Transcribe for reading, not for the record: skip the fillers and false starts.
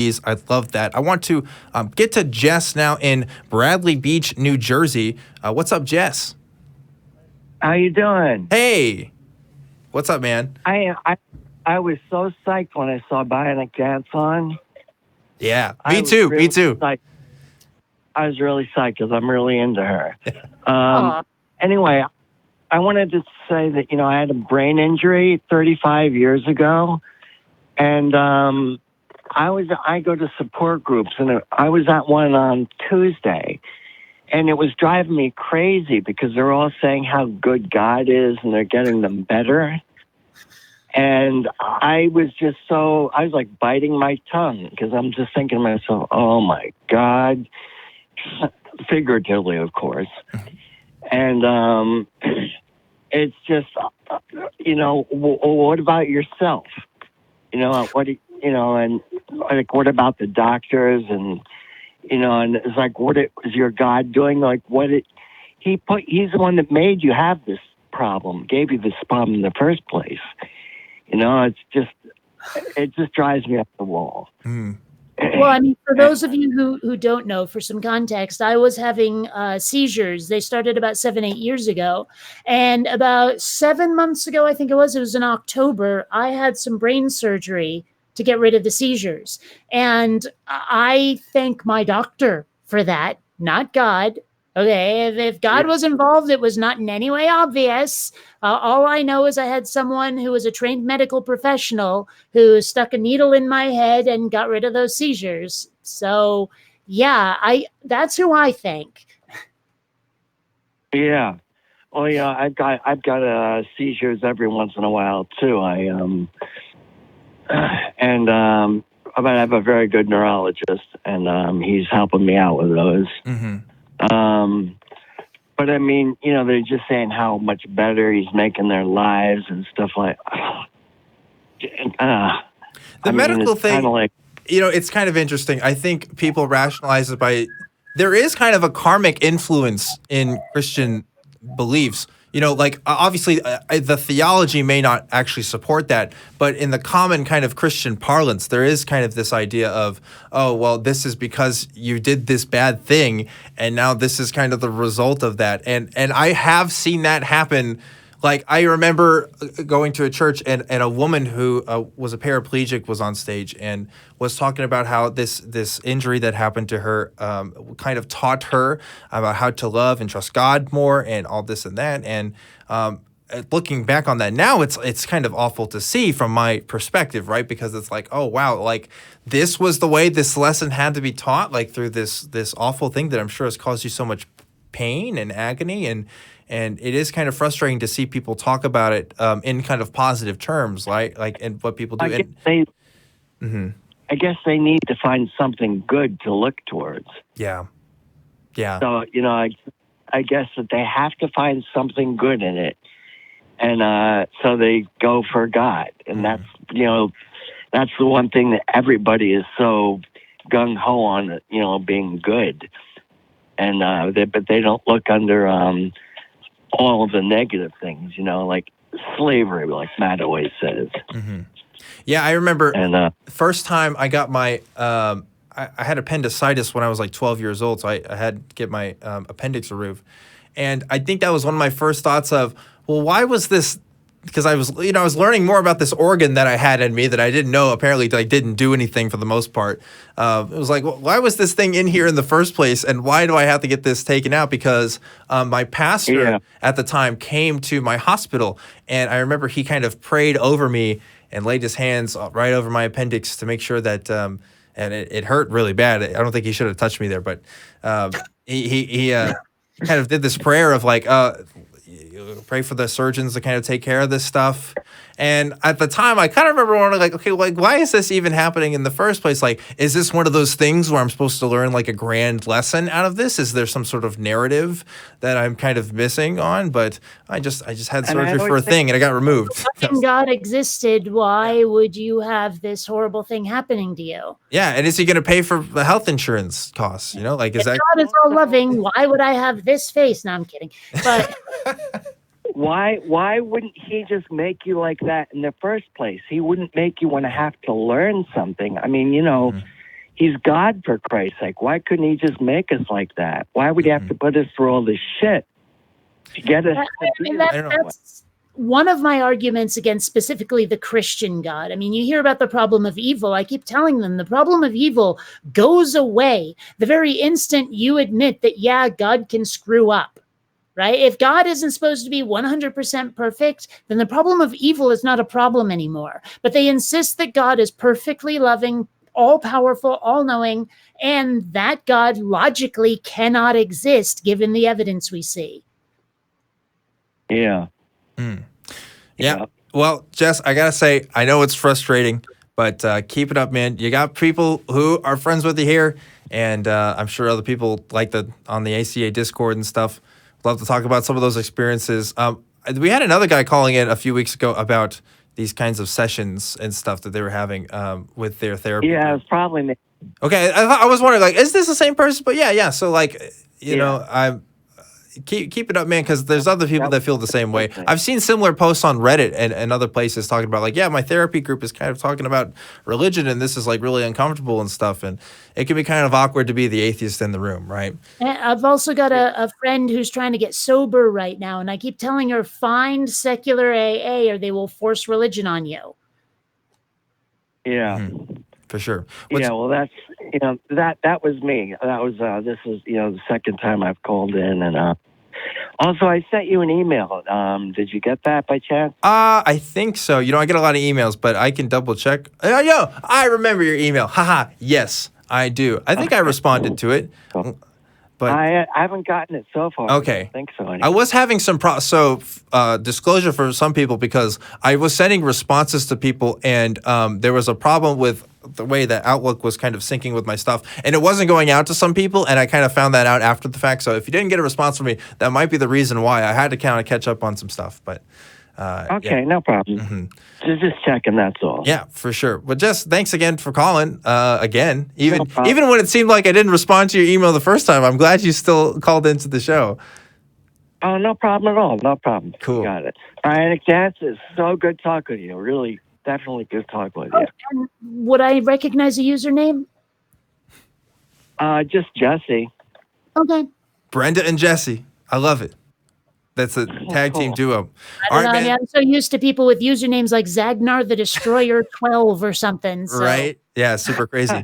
I love that. I want to get to Jess now in Bradley Beach, New Jersey. What's up, Jess? How you doing? Hey, what's up, man? I was so psyched when I saw BionicDance on. Yeah, me too. Me too. Psyched. I was really psyched because I'm really into her. Aw. Anyway, I wanted to say that I had a brain injury 35 years ago, and I go to support groups, and I was at one on Tuesday, and it was driving me crazy because they're all saying how good God is, and they're getting them better. And I was like biting my tongue because I'm just thinking to myself, oh my God, figuratively, of course. And it's just, what about yourself? And like, what about the doctors? And it's like, what is your God doing? Like, he's the one that made you have this problem, gave you this problem in the first place. It just drives me up the wall. Mm. Well, I mean, for those of you who don't know, for some context, I was having seizures. They started about 7-8 years ago. And about 7 months ago, I think it was in October, I had some brain surgery to get rid of the seizures. And I thank my doctor for that, not God. Okay, if God was involved, it was not in any way obvious. All I know is I had someone who was a trained medical professional who stuck a needle in my head and got rid of those seizures. So, yeah, that's who I thank. Yeah. Well, yeah, I've got seizures every once in a while too. But I have a very good neurologist, and he's helping me out with those. Mm-hmm. But I mean, they're just saying how much better he's making their lives and stuff like. The medical thing, it's kind of interesting. I think people rationalize it by there is kind of a karmic influence in Christian beliefs. Like obviously the theology may not actually support that, but in the common kind of Christian parlance, there is kind of this idea of, oh, well, this is because you did this bad thing, and now this is kind of the result of that. And I have seen that happen. Like, I remember going to a church and a woman who was a paraplegic was on stage and was talking about how this injury that happened to her kind of taught her about how to love and trust God more and all this and that. And looking back on that now, it's kind of awful to see from my perspective, right? Because it's like, oh, wow, like this was the way this lesson had to be taught, like through this awful thing that I'm sure has caused you so much pain and agony. And it is kind of frustrating to see people talk about it in kind of positive terms, right? Like, and what people do. I guess they need to find something good to look towards. Yeah. So, I guess that they have to find something good in it. And so they go for God. And that's the one thing that everybody is so gung-ho on, being good. And but they don't look under all of the negative things, like slavery, like Matt always says. Mm-hmm. Yeah, I remember first time I got my, I had appendicitis when I was like 12 years old, so I had to get my appendix removed. And I think that was one of my first thoughts of, well, why was this? Because I was learning more about this organ that I had in me that I didn't know apparently like didn't do anything for the most part. It was like, well, why was this thing in here in the first place, and why do I have to get this taken out? Because my pastor at the time came to my hospital, and I remember he kind of prayed over me and laid his hands right over my appendix to make sure that, and it hurt really bad. I don't think he should have touched me there, but he kind of did this prayer of like, pray for the surgeons to kind of take care of this stuff. And at the time, I kind of remember wondering, like, okay, like, why is this even happening in the first place? Like, is this one of those things where I'm supposed to learn like a grand lesson out of this? Is there some sort of narrative that I'm kind of missing on? But I just had surgery for a thing and I got removed. If God existed, why would you have this horrible thing happening to you? Yeah, and is he going to pay for the health insurance costs? Like, is that God is all loving? Why would I have this face? No, I'm kidding. But why wouldn't he just make you like that in the first place? He wouldn't make you want to have to learn something. I mean, He's God, for Christ's sake. Why couldn't he just make us like that? Why would he have to put us through all this shit to get us to be that's one of my arguments against specifically the Christian God. I mean, you hear about the problem of evil. I keep telling them the problem of evil goes away the very instant you admit that, yeah, God can screw up. Right? If God isn't supposed to be 100% perfect, then the problem of evil is not a problem anymore. But they insist that God is perfectly loving, all-powerful, all-knowing, and that God logically cannot exist given the evidence we see. Yeah. Yeah. Well, Jess, I got to say, I know it's frustrating, but keep it up, man. You got people who are friends with you here, and I'm sure other people like on the ACA Discord and stuff. Love to talk about some of those experiences. We had another guy calling in a few weeks ago about these kinds of sessions and stuff that they were having with their therapy. Yeah, it's probably me. Okay, I was wondering, like, is this the same person? But yeah. So, like, you know, I'm keep it up, man, because there's other people that feel the same way. I've seen similar posts on Reddit and other places talking about, like, yeah, my therapy group is kind of talking about religion, and this is like really uncomfortable and stuff, and it can be kind of awkward to be the atheist in the room, right? I've also got a friend who's trying to get sober right now, and I keep telling her, find secular AA or they will force religion on you. Yeah. For sure. Well, that's, that was me. That was, this is, the second time I've called in. And also, I sent you an email. Did you get that by chance? I think so. I get a lot of emails, but I can double check. I remember your email. Haha. Yes, I do. I think I responded to it. But I haven't gotten it so far. Okay. I don't think so. Anyway. I was having some disclosure for some people, because I was sending responses to people, and there was a problem with the way that Outlook was kind of syncing with my stuff, and it wasn't going out to some people, and I kind of found that out after the fact. So if you didn't get a response from me, that might be the reason why. I had to kind of catch up on some stuff, but okay, no problem. Just checking, that's all. Yeah, for sure. But Jess, thanks again for calling again. Even when it seemed like I didn't respond to your email the first time, I'm glad you still called into the show. Oh, no problem at all. No problem. Cool. Got it. BionicDance, it's so good talking to you. Really, definitely good talk with you. And would I recognize a username? Just Jesse. Okay. Brenda and Jesse. I love it. That's a tag team duo. I don't know, man. I'm so used to people with usernames like Zagnar the Destroyer 12 or something. So. Right? Yeah, super crazy.